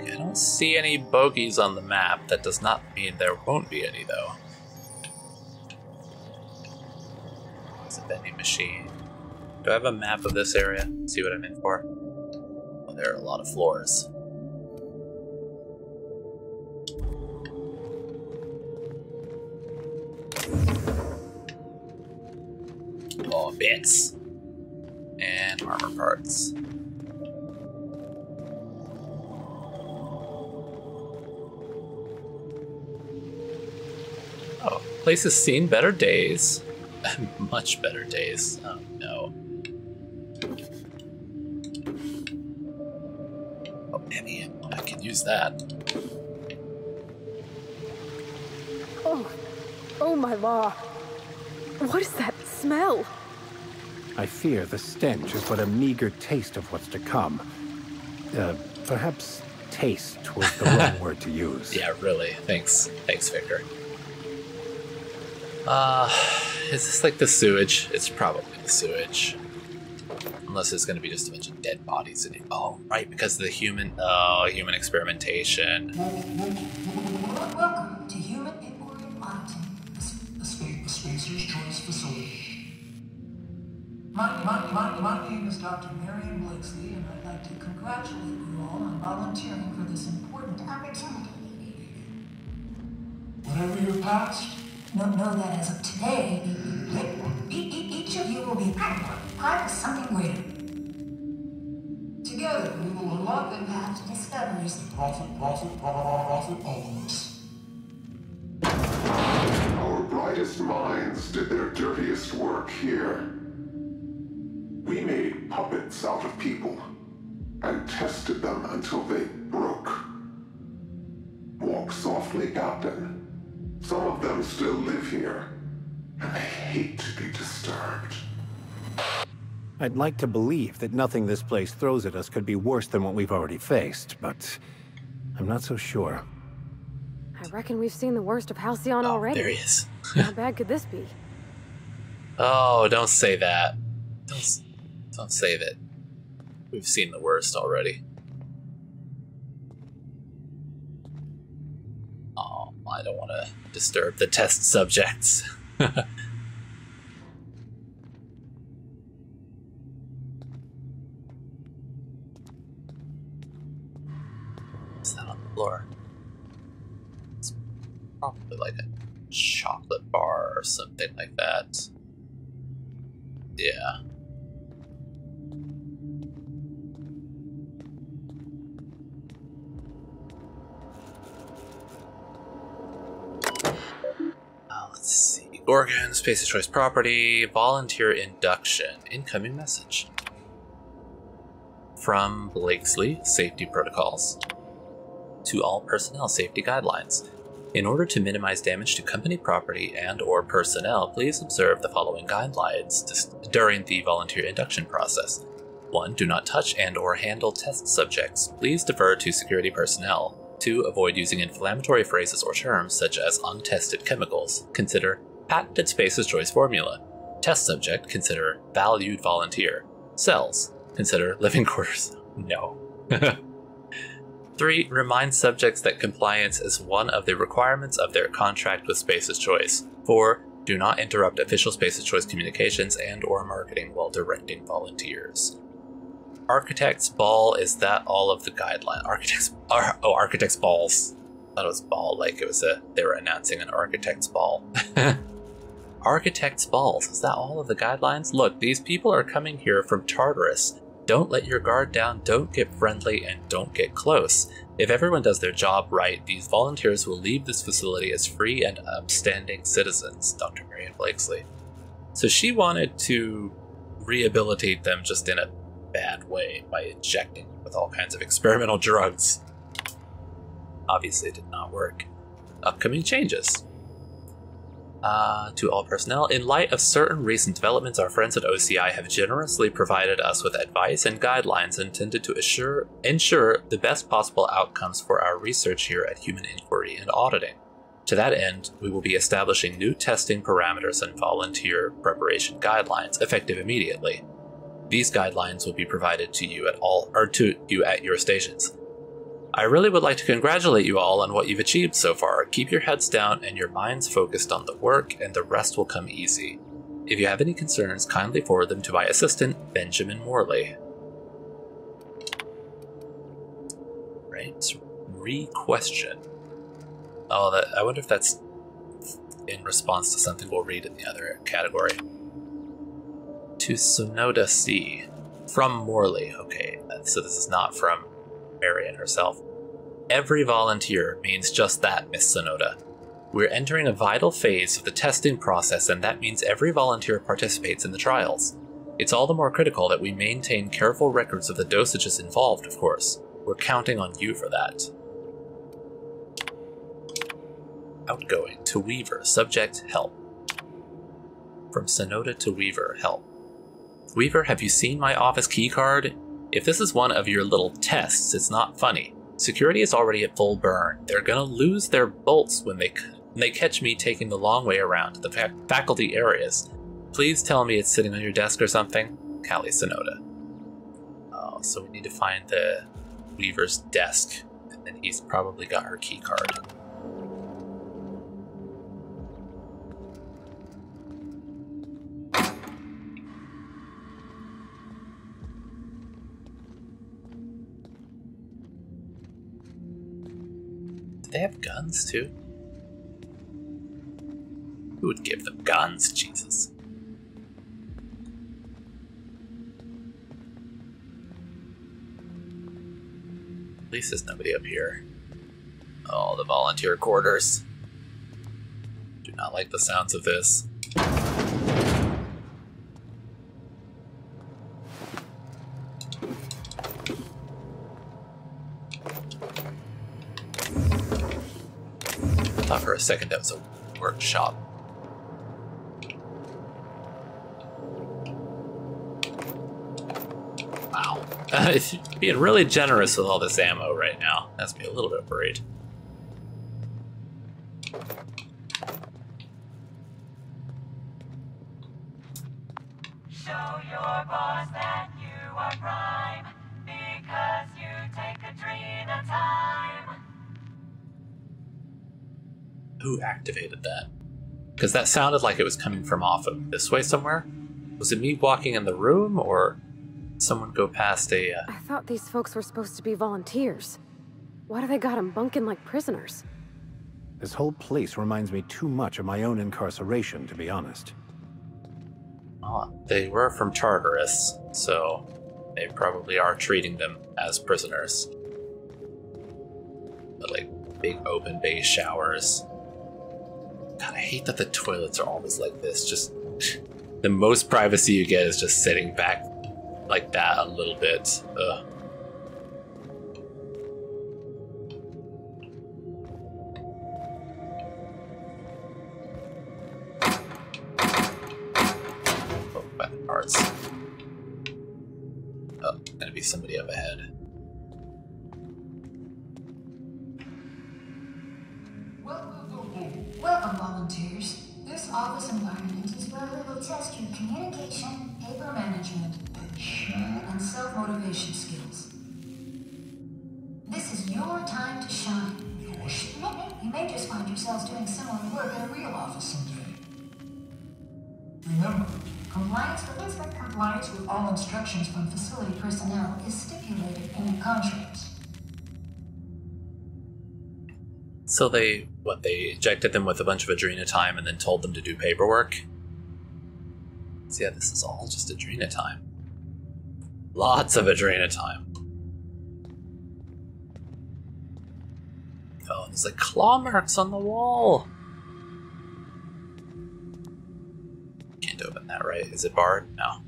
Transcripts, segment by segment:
I don't see any bogeys on the map. That does not mean there won't be any, though. It's a vending machine. Do I have a map of this area? See what I'm in for? Oh, there are a lot of floors. Oh, bits. And armor parts. Oh, place has seen better days. Much better days. Oh no. Oh, heavy. I can use that. Oh my law. What is that smell? I fear the stench is but a meager taste of what's to come. Perhaps taste was the wrong word to use. Yeah, really. Thanks. Thanks, Victor. Is this like the sewage? It's probably the sewage. Unless there's gonna be just a bunch of dead bodies in it. Oh, right, because of the human experimentation. Welcome to Human Emporium Auditing, a Spacer's Choice facility. My name is Dr. Marion Blakesley, and I'd like to congratulate you all on volunteering for this important opportunity. Whatever your past, know that as of today, each of you will be part of something greater. Together, we will unlock the path to discoveries. Profit always. Our brightest minds did their dirtiest work here. We made puppets out of people and tested them until they broke. Walk softly, Captain. Some of them still live here, and they hate to be disturbed. I'd like to believe that nothing this place throws at us could be worse than what we've already faced, but I'm not so sure. I reckon we've seen the worst of Halcyon already. There he is. How bad could this be? Oh, don't say that. Don't say that. We've seen the worst already. Oh, I don't want to disturb the test subjects. What's that on the floor? It's probably like a chocolate bar or something like that. Yeah. Let's see. Gorgon, Space's Choice property, volunteer induction, incoming message. From Blakesley, safety protocols. To all personnel safety guidelines. In order to minimize damage to company property and/or personnel, please observe the following guidelines during the volunteer induction process. 1. Do not touch and/or handle test subjects. Please defer to security personnel. 2. Avoid using inflammatory phrases or terms such as untested chemicals. Consider patented Space's Choice formula. Test subject, consider valued volunteer. Cells, consider living quarters. No. 3. Remind subjects that compliance is one of the requirements of their contract with Space's Choice. 4. Do not interrupt official Space's Choice communications and/or marketing while directing volunteers. Architect's Ball, is that all of the guidelines? Architect's Balls. I thought it was ball, like it was they were announcing an Architect's Ball. Architect's Balls, is that all of the guidelines? Look, these people are coming here from Tartarus. Don't let your guard down, don't get friendly, and don't get close. If everyone does their job right, these volunteers will leave this facility as free and upstanding citizens. Dr. Marion Blakesley. So she wanted to rehabilitate them just in a bad way by injecting them with all kinds of experimental drugs. Obviously it did not work. Upcoming changes. To all personnel, in light of certain recent developments, our friends at OCI have generously provided us with advice and guidelines intended to ensure the best possible outcomes for our research here at Human Inquiry and Auditing. To that end, we will be establishing new testing parameters and volunteer preparation guidelines, effective immediately. These guidelines will be provided to you at your stations. I really would like to congratulate you all on what you've achieved so far. Keep your heads down and your minds focused on the work, and the rest will come easy. If you have any concerns, kindly forward them to my assistant, Benjamin Morley. Right, re-question. Oh, I wonder if that's in response to something we'll read in the other category. To Sonoda C. From Morley. Okay, so this is not from Marion herself. Every volunteer means just that, Miss Sonoda. We're entering a vital phase of the testing process, and that means every volunteer participates in the trials. It's all the more critical that we maintain careful records of the dosages involved, of course. We're counting on you for that. Outgoing to Weaver. Subject, help. From Sonoda to Weaver, help. Weaver, have you seen my office keycard? If this is one of your little tests, it's not funny. Security is already at full burn. They're gonna lose their bolts when they catch me taking the long way around to the faculty areas. Please tell me it's sitting on your desk or something. Callie Sonoda. Oh, so we need to find the Weaver's desk, and then he's probably got her keycard. Do they have guns too? Who would give them guns? Jesus. At least there's nobody up here. Oh, the volunteer quarters. Do not like the sounds of this. I thought for a second that was a workshop. Wow. Being really generous with all this ammo right now. Has me a little bit worried. Show your boss that you are prime, because you take a dream at a time. Who activated that? Because that sounded like it was coming from off of this way somewhere. Was it me walking in the room, or someone go past a... I thought these folks were supposed to be volunteers. Why do they got them bunking like prisoners? This whole place reminds me too much of my own incarceration, to be honest. They were from Tartarus, so they probably are treating them as prisoners. But like big open bay showers. God, I hate that the toilets are always like this. Just the most privacy you get is just sitting back like that a little bit. Ugh. Oh, weapon parts. Oh, gonna be somebody up ahead. Welcome, volunteers. This office environment is where we will test your communication, paper management, and self-motivation skills. This is your time to shine. You may just find yourselves doing similar work in a real office someday. Remember, compliance with all instructions from facility personnel is stipulated in the contracts. So they ejected them with a bunch of adrenatime and then told them to do paperwork? So yeah, this is all just adrenatime. Lots of adrenatime. Oh, there's like claw marks on the wall. Can't open that, right? Is it barred? No.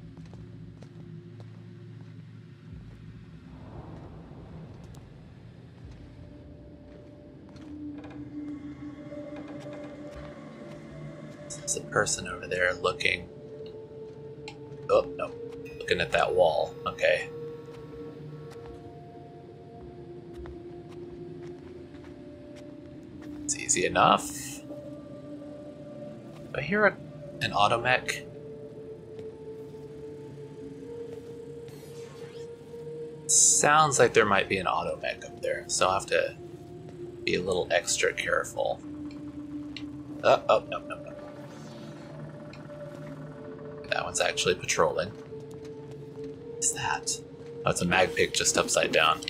There's a person over there looking. Oh, no. Looking at that wall. Okay. It's easy enough. Do I hear an automech? sounds like there might be an automech up there, so I'll have to be a little extra careful. Oh, no. That one's actually patrolling. What's that? Oh, it's a mag pig just upside down.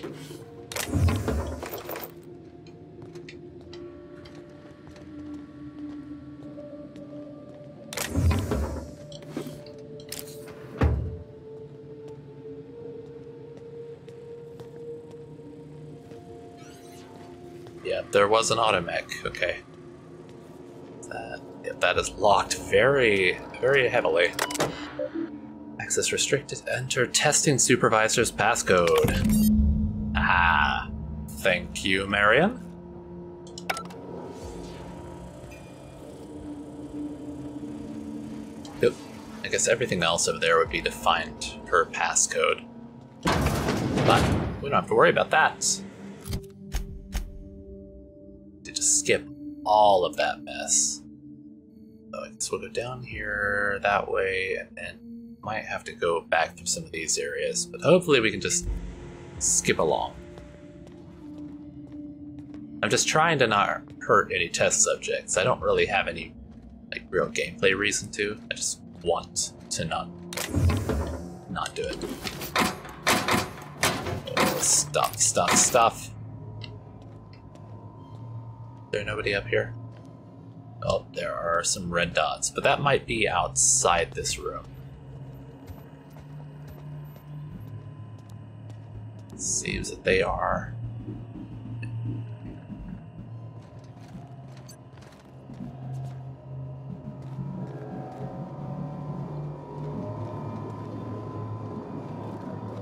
Yeah, there was an automech. Okay. That is locked very, very heavily. Access restricted. Enter testing supervisor's passcode. Ah, thank you, Marion. Yep. I guess everything else over there would be to find her passcode. But we don't have to worry about that. To just skip all of that mess. So I guess we'll go down here that way, and then might have to go back through some of these areas, but hopefully we can just skip along. I'm just trying to not hurt any test subjects. I don't really have any like real gameplay reason to. I just want to not do it. Oh, stuff. Is there nobody up here? Oh, there are some red dots, but that might be outside this room. Seems that they are.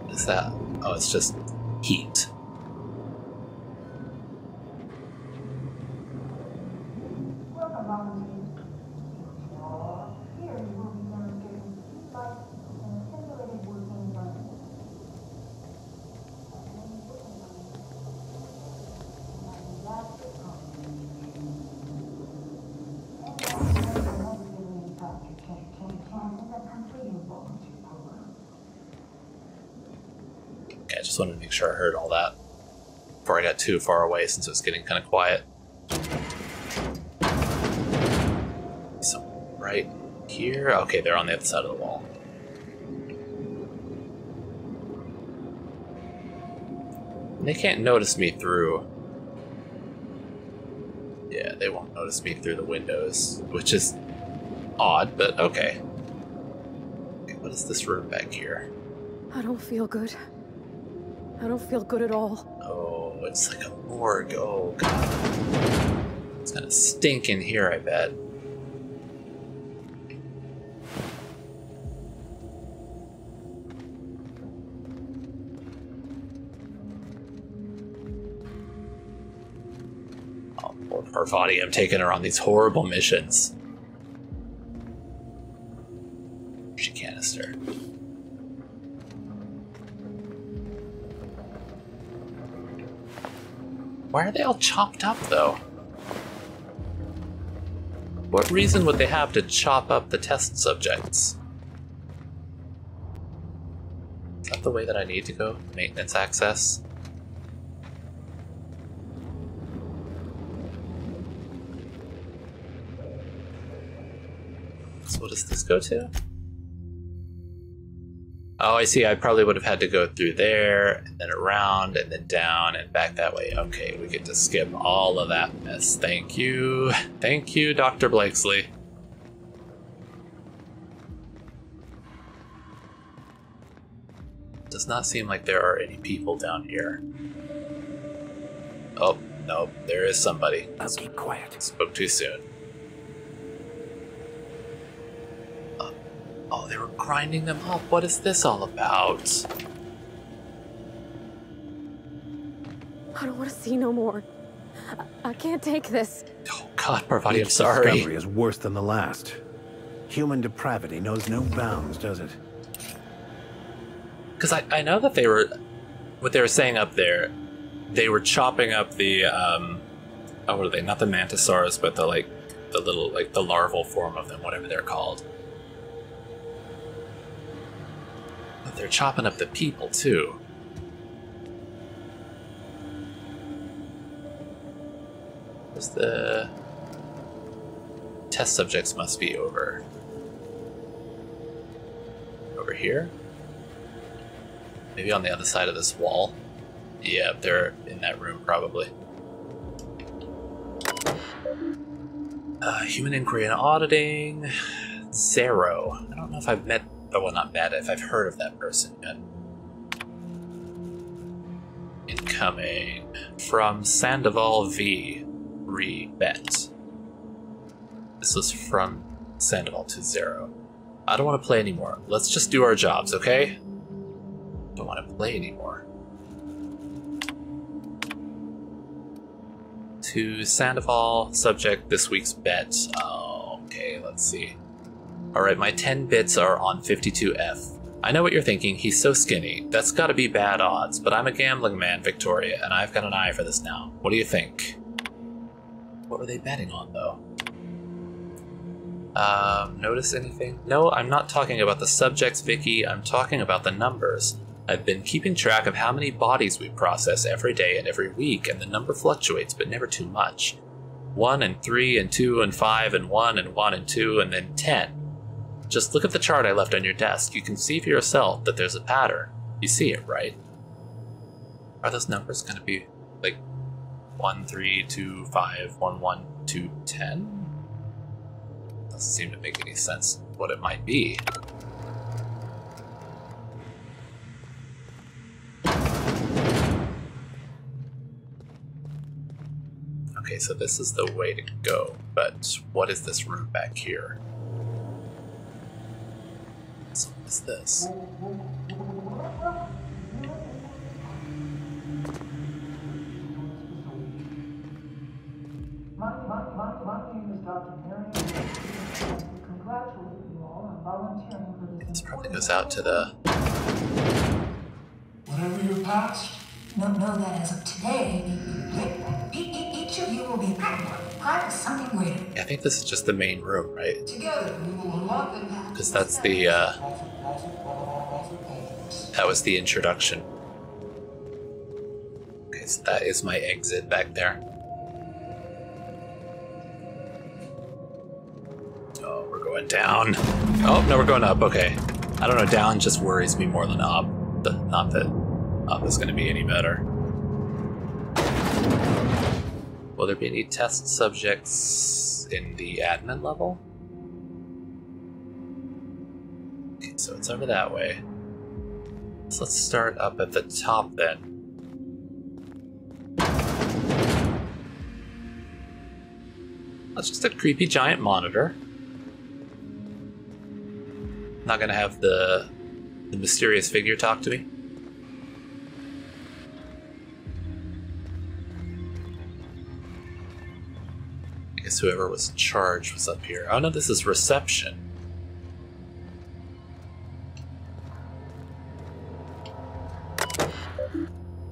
What is that? Oh, it's just heat. Okay, I just wanted to make sure I heard all that before I got too far away, since it was getting kind of quiet. So, right here? Okay, they're on the other side of the wall. And they can't notice me through... Yeah, they won't notice me through the windows, which is odd, but okay. Okay, what is this room back here? I don't feel good. I don't feel good at all. Oh, it's like a morgue. Oh, God. It's gonna stink in here, I bet. Oh, poor Parvati. I'm taking her on these horrible missions. She canister. Why are they all chopped up, though? What reason would they have to chop up the test subjects? Is that the way that I need to go? Maintenance access? So what does this go to? Oh, I see. I probably would have had to go through there, and then around, and then down, and back that way. Okay, we get to skip all of that mess. Thank you. Thank you, Dr. Blakesley. Does not seem like there are any people down here. Oh, no, there is somebody. I'll keep quiet. Spoke too soon. Oh, they were grinding them up. What is this all about? I don't want to see no more. I can't take this. Oh, God, Parvati, I'm Each sorry. discovery is worse than the last. Human depravity knows no bounds, does it? Because I know that they were... What they were saying up there, they were chopping up the... oh, what are they? Not the mantisaurs, but the, like, the little, like, the larval form of them, whatever they're called. But they're chopping up the people, too. Where's the... Test subjects must be over here? Maybe on the other side of this wall? Yeah, they're in that room probably. Human inquiry and auditing. Zero. I don't know if I've met... Oh, well, not met, if I've heard of that person yet. Incoming. From Sandoval V. Re-bet. This was from Sandoval to Zero. I don't want to play anymore. Let's just do our jobs, okay? Don't want to play anymore. To Sandoval, subject this week's bet. Oh, okay, let's see. Alright, my 10 bits are on 52F. I know what you're thinking, he's so skinny. That's gotta be bad odds, but I'm a gambling man, Victoria, and I've got an eye for this now. What do you think? What were they betting on, though? Notice anything? No, I'm not talking about the subjects, Vicky. I'm talking about the numbers. I've been keeping track of how many bodies we process every day and every week, and the number fluctuates, but never too much. 1 and 3 and 2 and 5 and 1 and 1 and 2 and then 10. Just look at the chart I left on your desk. You can see for yourself that there's a pattern. You see it, right? Are those numbers going to be like 1, 3, 2, 5, 1, 1, 2, 10? Doesn't seem to make any sense what it might be. Okay, so this is the way to go, but what is this room back here? So what is this? My name is Dr. Marion. I congratulate you all on volunteering for this. This probably goes out to the... Whatever your past, know that as of today, each of you will be part of something greater. I think this is just the main room, right? Together, we will unlock the path. Because that's the, that was the introduction. Okay, so that is my exit back there. Oh, we're going down. Oh, no, we're going up, okay. I don't know, down just worries me more than up. Not that up is going to be any better. Will there be any test subjects in the admin level? Okay, so it's over that way. So let's start up at the top then. That's just a creepy giant monitor. Not gonna have the mysterious figure talk to me. I guess whoever was in charge was up here. Oh no, this is reception.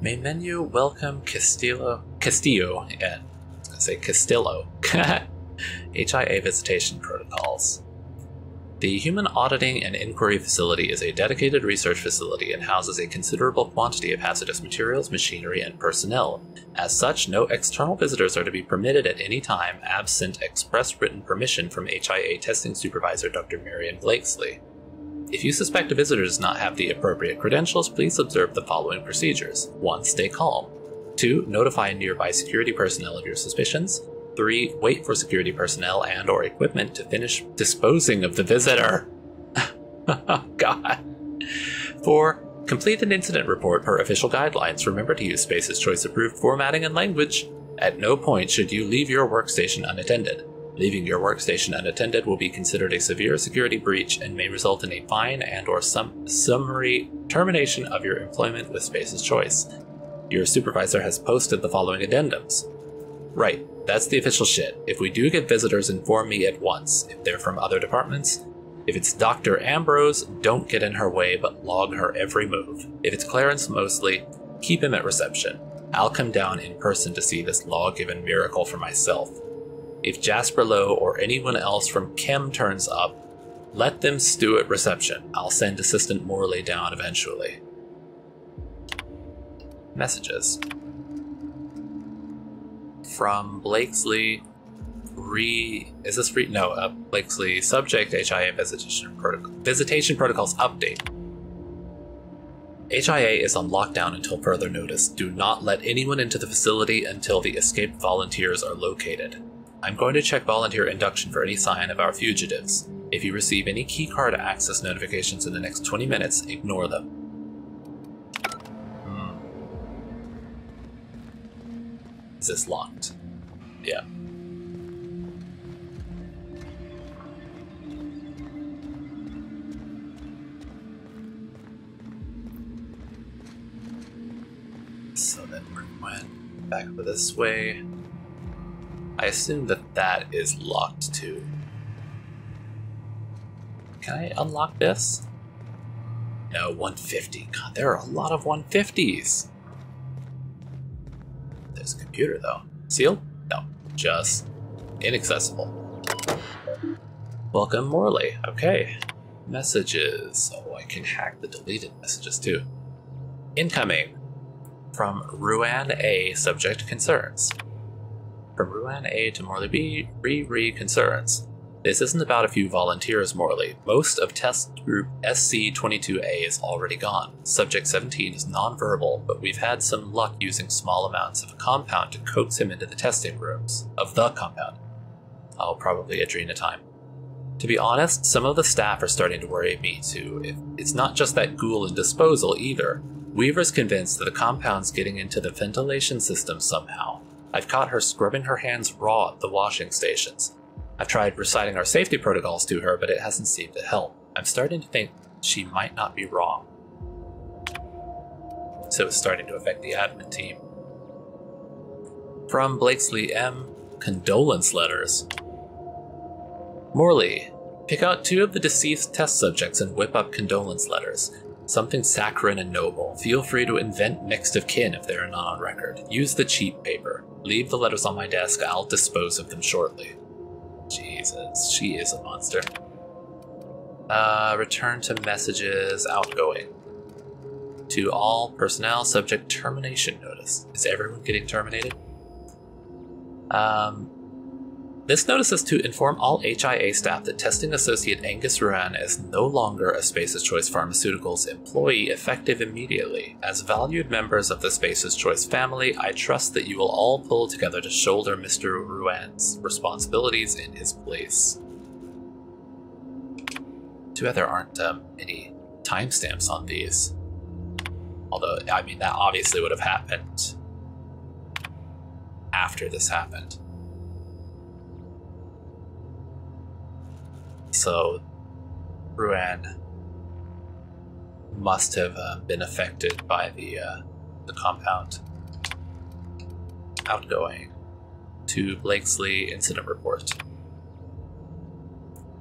Main menu, welcome Castillo, yeah, I was gonna say Castillo. HIA visitation protocols. The Human Auditing and Inquiry Facility is a dedicated research facility and houses a considerable quantity of hazardous materials, machinery, and personnel. As such, no external visitors are to be permitted at any time, absent express written permission from HIA Testing Supervisor Dr. Marion Blakesley. If you suspect a visitor does not have the appropriate credentials, please observe the following procedures. 1. Stay calm. 2. Notify nearby security personnel of your suspicions. 3. Wait for security personnel and or equipment to finish disposing of the visitor. Oh, God. 4. Complete an incident report per official guidelines. Remember to use Space's Choice approved formatting and language. At no point should you leave your workstation unattended. Leaving your workstation unattended will be considered a severe security breach and may result in a fine and or summary termination of your employment with Space's Choice. Your supervisor has posted the following addendums. Right, that's the official shit. If we do get visitors, inform me at once. If they're from other departments. If it's Dr. Ambrose, don't get in her way, but log her every move. If it's Clarence Mosley, keep him at reception. I'll come down in person to see this law-given miracle for myself. If Jasper Lowe or anyone else from Chem turns up, let them stew at reception. I'll send Assistant Morley down eventually. Messages. From Blakesley, Blakesley subject HIA visitation protocols update. HIA is on lockdown until further notice. Do not let anyone into the facility until the escaped volunteers are located. I'm going to check volunteer induction for any sign of our fugitives. If you receive any keycard access notifications in the next 20 minutes, ignore them. Is this locked? Yeah. So then we went back over this way. I assume that that is locked too. Can I unlock this? No, 150. God, there are a lot of 150s. There's a computer though. Sealed? No, just inaccessible. Welcome, Morley. Okay. Messages. Oh, I can hack the deleted messages too. Incoming. From Ruan A, subject concerns. From Ruan A to Morley B, concerns. This isn't about a few volunteers, Morley. Most of test group SC-22A is already gone. Subject 17 is non-verbal, but we've had some luck using small amounts of a compound to coax him into the testing rooms. Of the compound. Oh, probably adrenatime. To be honest, some of the staff are starting to worry me too. It's not just that ghoul and disposal either. Weaver's convinced that the compound's getting into the ventilation system somehow. I've caught her scrubbing her hands raw at the washing stations. I've tried reciting our safety protocols to her, but it hasn't seemed to help. I'm starting to think she might not be wrong. So it's starting to affect the admin team. From Blakesley M, condolence letters. Morley, pick out 2 of the deceased test subjects and whip up condolence letters. Something saccharine and noble. Feel free to invent next of kin if they are not on record. Use the cheap paper. Leave the letters on my desk. I'll dispose of them shortly. Jesus, she is a monster. Return to messages outgoing. To all personnel, subject termination notice. Is everyone getting terminated? This notice is to inform all HIA staff that testing associate Angus Ruan is no longer a Space's Choice Pharmaceuticals employee effective immediately. As valued members of the Space's Choice family, I trust that you will all pull together to shoulder Mr. Ruan's responsibilities in his place. Too bad there aren't any timestamps on these. Although, I mean, that obviously would have happened after this happened. So, Ruan must have been affected by the compound. Outgoing to Blakesley incident report.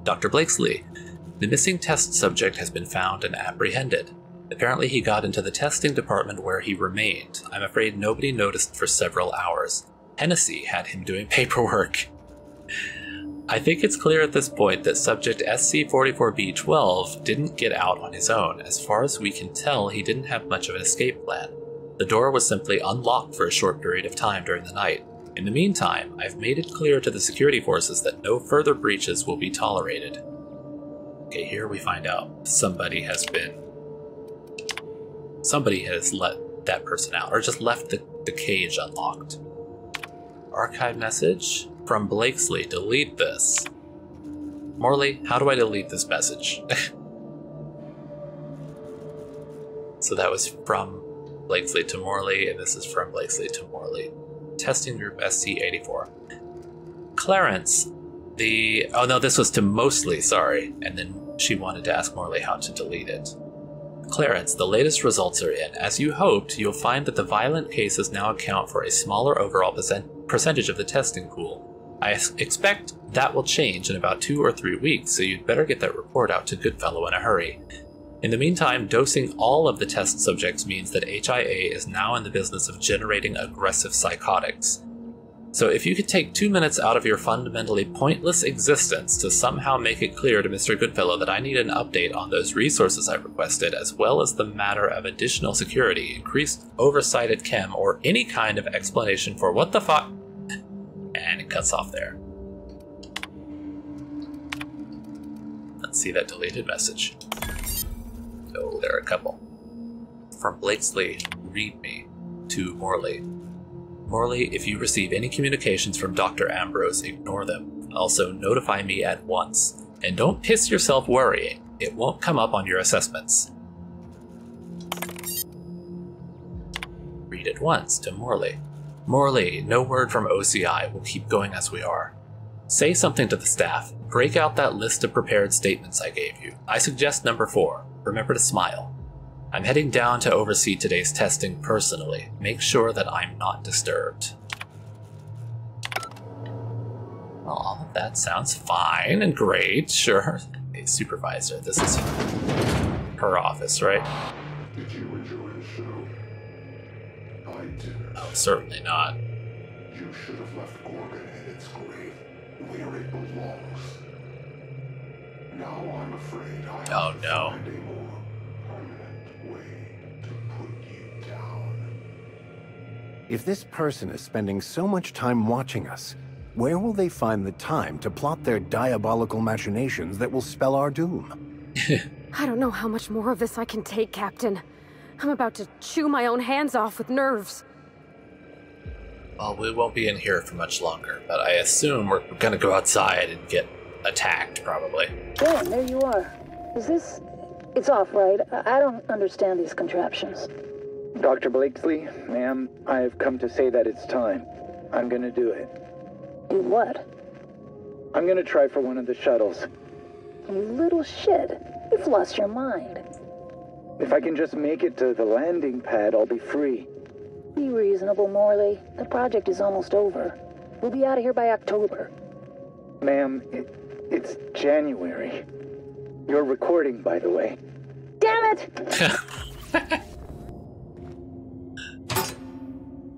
Dr. Blakesley, the missing test subject has been found and apprehended. Apparently he got into the testing department where he remained. I'm afraid nobody noticed for several hours. Hennessy had him doing paperwork. I think it's clear at this point that subject SC-44B-12 didn't get out on his own. As far as we can tell, he didn't have much of an escape plan. The door was simply unlocked for a short period of time during the night. In the meantime, I've made it clear to the security forces that no further breaches will be tolerated. Okay, here we find out somebody has let that person out, or just left the cage unlocked. Archive message from Blakesley, delete this. Morley, how do I delete this message? So that was from Blakesley to Morley, and this is from Blakesley to Morley. Testing group SC-84. Clarence, oh no, this was to Mosley, sorry, and then she wanted to ask Morley how to delete it. Clarence, the latest results are in. As you hoped, you'll find that the violent cases now account for a smaller overall percentage of the testing pool. I expect that will change in about 2 or 3 weeks, so you'd better get that report out to Goodfellow in a hurry. In the meantime, dosing all of the test subjects means that HIA is now in the business of generating aggressive psychotics. So if you could take 2 minutes out of your fundamentally pointless existence to somehow make it clear to Mr. Goodfellow that I need an update on those resources I requested, as well as the matter of additional security, increased oversight at Chem, or any kind of explanation for what the fuck cuts off there. Let's see that deleted message. Oh, there are a couple. From Blakesley, read me, to Morley. Morley, if you receive any communications from Dr. Ambrose, ignore them. Also, notify me at once. And don't piss yourself worrying. It won't come up on your assessments. Read at once, to Morley. Morley, no word from OCI. We'll keep going as we are. Say something to the staff. Break out that list of prepared statements I gave you. I suggest number 4. Remember to smile. I'm heading down to oversee today's testing personally. Make sure that I'm not disturbed. Well, all of that sounds fine and great, sure. Hey, supervisor, this is her office, right? Did you enjoy the show? I didn't. Oh, certainly not. You should have left Gorgon in its grave, where it belongs. Now I'm afraid I have to find a more permanent way to put you down. If this person is spending so much time watching us, where will they find the time to plot their diabolical machinations that will spell our doom? I don't know how much more of this I can take, Captain. I'm about to chew my own hands off with nerves. Well, we won't be in here for much longer, but I assume we're gonna go outside and get attacked, probably. Dan, there you are. Is this... It's off, right? I don't understand these contraptions. Dr. Blakesley, ma'am, I've come to say that it's time. I'm gonna do it. Do what? I'm gonna try for one of the shuttles. You little shit. You've lost your mind. If I can just make it to the landing pad, I'll be free. Be reasonable, Morley. The project is almost over. We'll be out of here by October. Ma'am, it's January. You're recording, by the way. Damn it!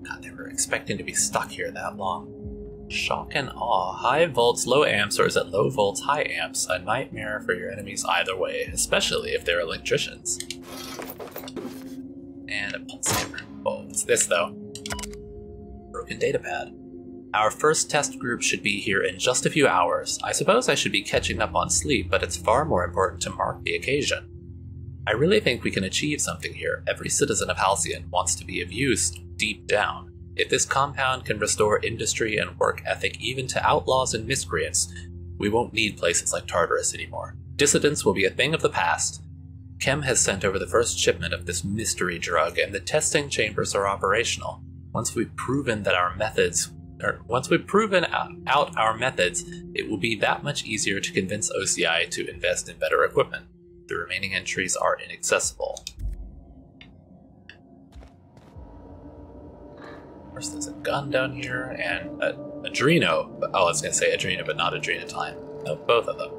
God, they were expecting to be stuck here that long. Shock and awe. High volts, low amps, or is it low volts, high amps? A nightmare for your enemies either way, especially if they're electricians. And a pulse hammer. Oh, what's this though? Broken datapad. Our first test group should be here in just a few hours. I suppose I should be catching up on sleep, but it's far more important to mark the occasion. I really think we can achieve something here. Every citizen of Halcyon wants to be of use deep down. If this compound can restore industry and work ethic even to outlaws and miscreants, we won't need places like Tartarus anymore. Dissidents will be a thing of the past. Chem has sent over the first shipment of this mystery drug, and the testing chambers are operational. Once we've proven out our methods, it will be that much easier to convince OCI to invest in better equipment. The remaining entries are inaccessible. First, there's a gun down here, and Adreno. Oh, I was going to say Adreno, but not Adrenatime. No, both of them.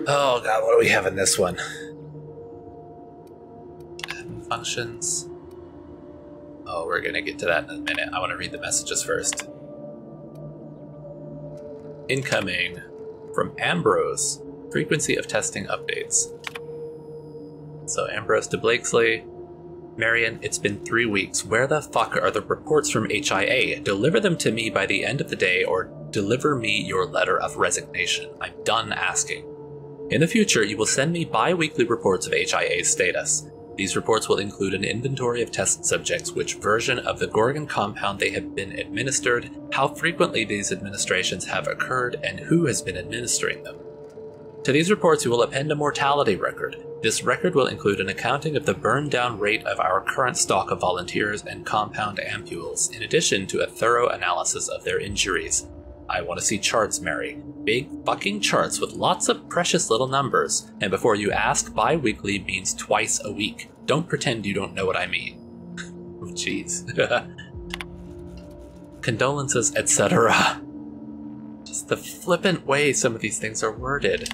Oh god, what do we have in this one? Admin functions. Oh, we're going to get to that in a minute. I want to read the messages first. Incoming from Ambrose. Frequency of testing updates. So Ambrose to Blakesley. Marion, it's been 3 weeks. Where the fuck are the reports from HIA? Deliver them to me by the end of the day, or deliver me your letter of resignation. I'm done asking. In the future, you will send me bi-weekly reports of HIA's status. These reports will include an inventory of test subjects, which version of the Gorgon compound they have been administered, how frequently these administrations have occurred, and who has been administering them. To these reports, you will append a mortality record. This record will include an accounting of the burn-down rate of our current stock of volunteers and compound ampules, in addition to a thorough analysis of their injuries. I want to see charts, Mary. Big fucking charts with lots of precious little numbers. And before you ask, bi-weekly means twice a week. Don't pretend you don't know what I mean. Oh, jeez. Condolences, etc. Just the flippant way some of these things are worded.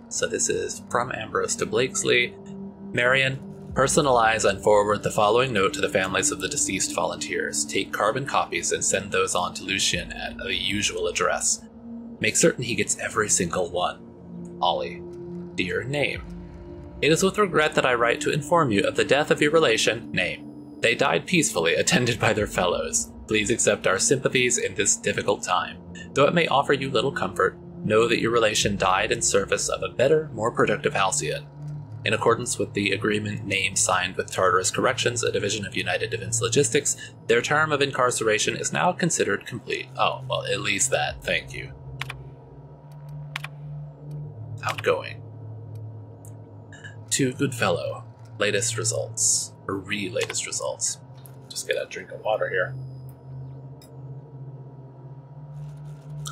So this is from Ambrose to Blakesley. Marion, personalize and forward the following note to the families of the deceased volunteers. Take carbon copies and send those on to Lucien at the usual address. Make certain he gets every single one. Ollie. Dear Name. It is with regret that I write to inform you of the death of your relation, Name. They died peacefully, attended by their fellows. Please accept our sympathies in this difficult time. Though it may offer you little comfort, know that your relation died in service of a better, more productive Halcyon. In accordance with the agreement name signed with Tartarus Corrections, a division of United Defense Logistics, their term of incarceration is now considered complete. Oh, well, at least that. Thank you. Outgoing. To Goodfellow. Latest results. Or re-latest results. Just get a drink of water here.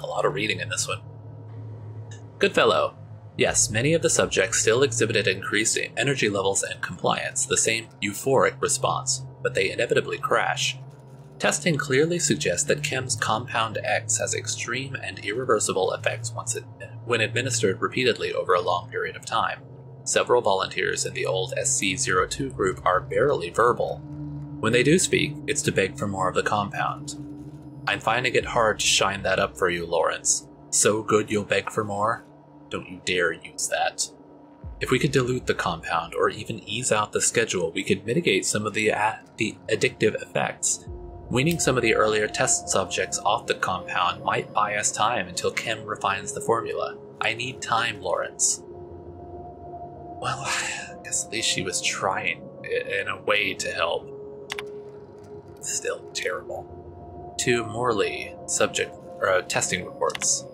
A lot of reading in this one. Goodfellow. Yes, many of the subjects still exhibited increased energy levels and compliance, the same euphoric response, but they inevitably crash. Testing clearly suggests that Chem's Compound X has extreme and irreversible effects when administered repeatedly over a long period of time. Several volunteers in the old SC-02 group are barely verbal. When they do speak, it's to beg for more of the compound. I'm finding it hard to shine that up for you, Lawrence. So good you'll beg for more? Don't you dare use that. If we could dilute the compound, or even ease out the schedule, we could mitigate some of the addictive effects. Weaning some of the earlier test subjects off the compound might buy us time until Chem refines the formula. I need time, Lawrence. Well, I guess at least she was trying in a way to help. Still terrible. To Morley, testing reports.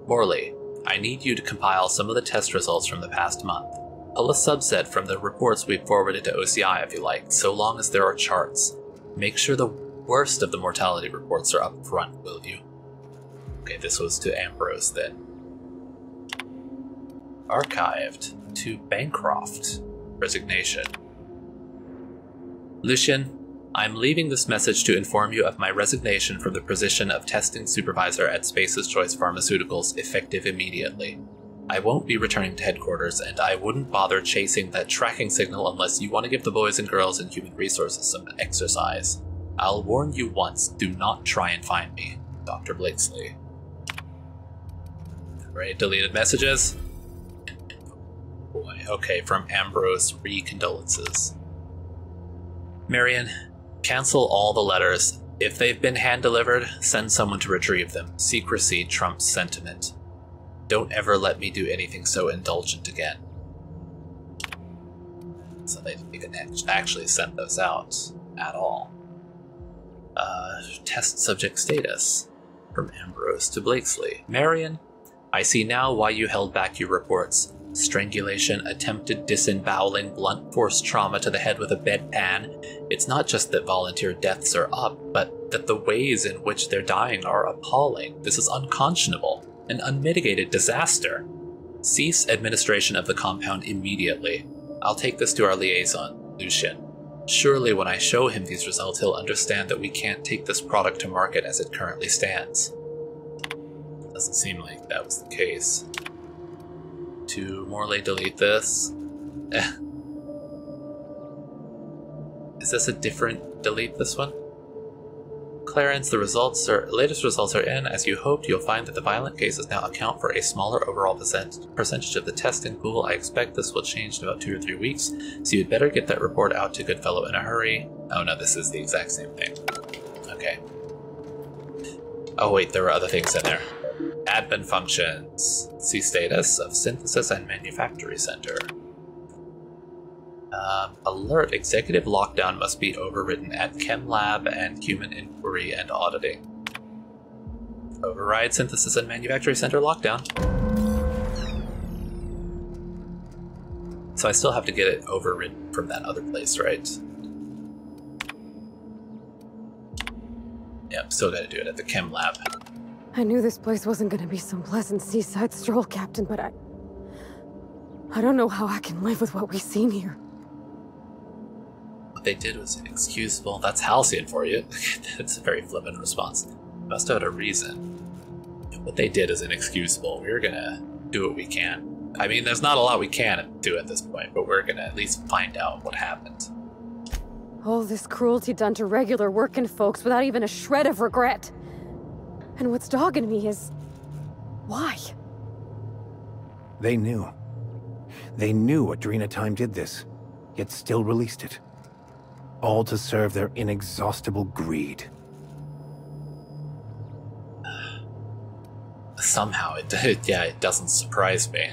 Morley, I need you to compile some of the test results from the past month. Pull a subset from the reports we've forwarded to OCI if you like, so long as there are charts. Make sure the worst of the mortality reports are up front, will you? Okay, this was to Ambrose then. Archived. To Bancroft. Resignation. Lucian, I'm leaving this message to inform you of my resignation from the position of testing supervisor at Space's Choice Pharmaceuticals effective immediately. I won't be returning to headquarters, and I wouldn't bother chasing that tracking signal unless you want to give the boys and girls in human resources some exercise. I'll warn you once, do not try and find me. Dr. Blakesley. Alright, deleted messages. Boy, okay, from Ambrose, re-condolences. Marion, cancel all the letters. If they've been hand-delivered, send someone to retrieve them. Secrecy trumps sentiment. Don't ever let me do anything so indulgent again. So they didn't actually send those out at all. Test subject status. From Ambrose to Blakesley. Marion, I see now why you held back your reports. Strangulation, attempted disemboweling, blunt force trauma to the head with a bedpan. It's not just that volunteer deaths are up, but that the ways in which they're dying are appalling. This is unconscionable. An unmitigated disaster. Cease administration of the compound immediately. I'll take this to our liaison, Lucian. Surely when I show him these results, he'll understand that we can't take this product to market as it currently stands. Doesn't seem like that was the case. To Morley, delete this. Is this a different delete this one? Clarence, the latest results are in. As you hoped, you'll find that the violent cases now account for a smaller overall percentage of the testing pool. I expect this will change in about 2 or 3 weeks, so you'd better get that report out to Goodfellow in a hurry. Oh no, this is the exact same thing. Okay. Oh wait, there were other things in there. Admin functions. See status of Synthesis and Manufactory Center. Alert. Executive lockdown must be overridden at Chem Lab and Human Inquiry and Auditing. Override Synthesis and Manufacturing Center lockdown. So I still have to get it overridden from that other place, right? Yeah, I'm still gotta do it at the Chem Lab. I knew this place wasn't gonna be some pleasant seaside stroll, Captain, but I don't know how I can live with what we've seen here. What they did was inexcusable. That's Halcyon for you. That's a very flippant response. Must have had a reason. What they did is inexcusable. We're gonna do what we can. I mean, there's not a lot we can do at this point, but we're gonna at least find out what happened. All this cruelty done to regular working folks without even a shred of regret. And what's dogging me is... why? They knew. They knew Adrena Time did this, yet still released it. all to serve their inexhaustible greed. Somehow it doesn't surprise me.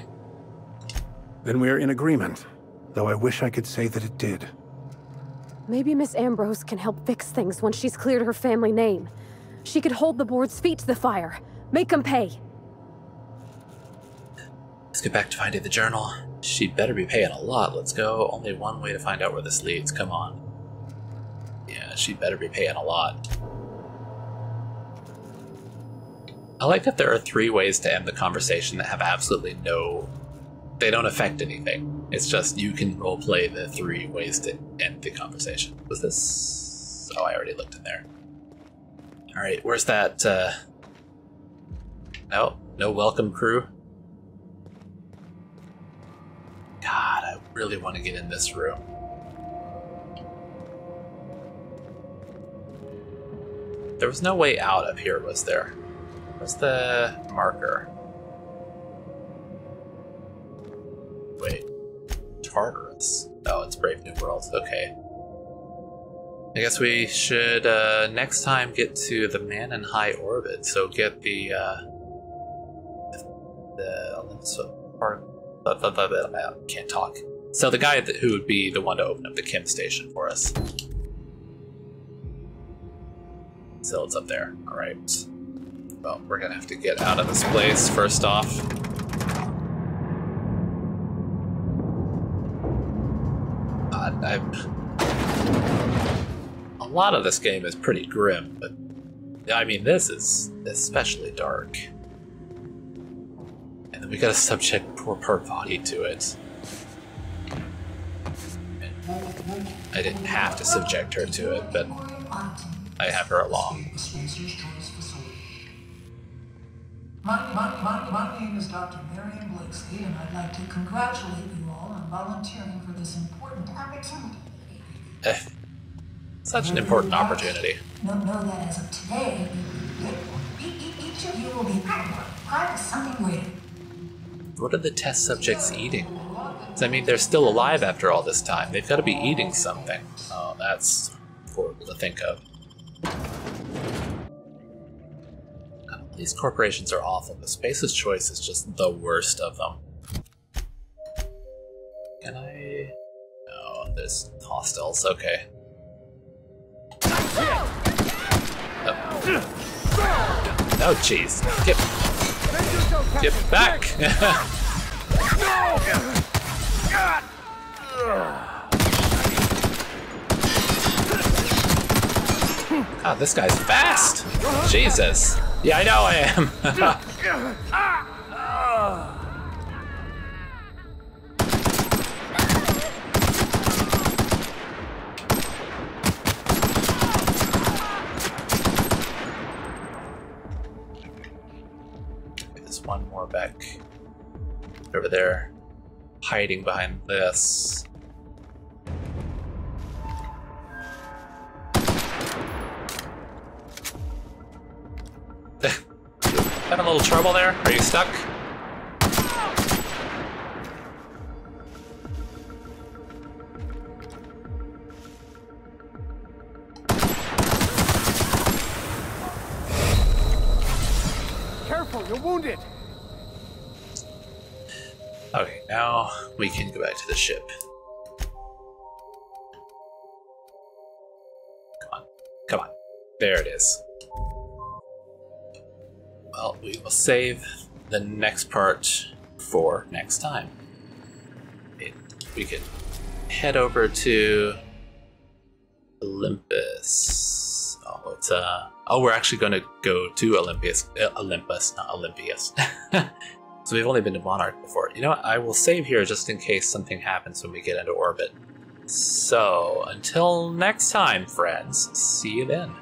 Then we're in agreement, though I wish I could say that it did. Maybe Miss Ambrose can help fix things once she's cleared her family name. She could hold the board's feet to the fire. Make them pay. Let's get back to finding the journal. She'd better be paying a lot. Let's go. Only one way to find out where this leads. Come on. Yeah, she'd better be paying a lot. I like that there are 3 ways to end the conversation that have absolutely no... They don't affect anything. It's just you can roleplay the 3 ways to end the conversation. Was this... Oh, I already looked in there. Alright, where's that, No welcome crew? God, I really want to get in this room. There was no way out up here, was there? Where's the marker? Wait. Tartarus. Oh, it's Brave New World. Okay. I guess we should, next time get to the man in high orbit. So get the I can't talk. So the guy who would be the one to open up the chem station for us. So it's up there. All right. Well, we're gonna have to get out of this place first off. A lot of this game is pretty grim, but I mean, this is especially dark. And then we gotta subject poor body to it. And I didn't have to subject her to it, but I have her along. My name is Dr. Marion Blakeslee, and I'd like to congratulate you all on volunteering for this important opportunity. Such an important opportunity. Know that as of today, each of you will be part of something greater. What are the test subjects eating? I mean, they're still alive after all this time. They've got to be eating something. Oh, that's horrible to think of. These corporations are awful. The Space's Choice is just the worst of them. Can I... No, there's hostiles. Okay. Oh, jeez. Get back! God, this guy's fast! Jesus. Yeah, I know I am. There's one more back over there, hiding behind this. Having a little trouble there? Are you stuck? Careful, you're wounded! Okay, now we can go back to the ship. Come on. Come on. There it is. Well, we will save the next part for next time. We can head over to Olympus. Oh, it's oh, we're actually going to go to Olympus, not Olympias. So we've only been to Monarch before. You know what? I will save here just in case something happens when we get into orbit. So until next time, friends. See you then.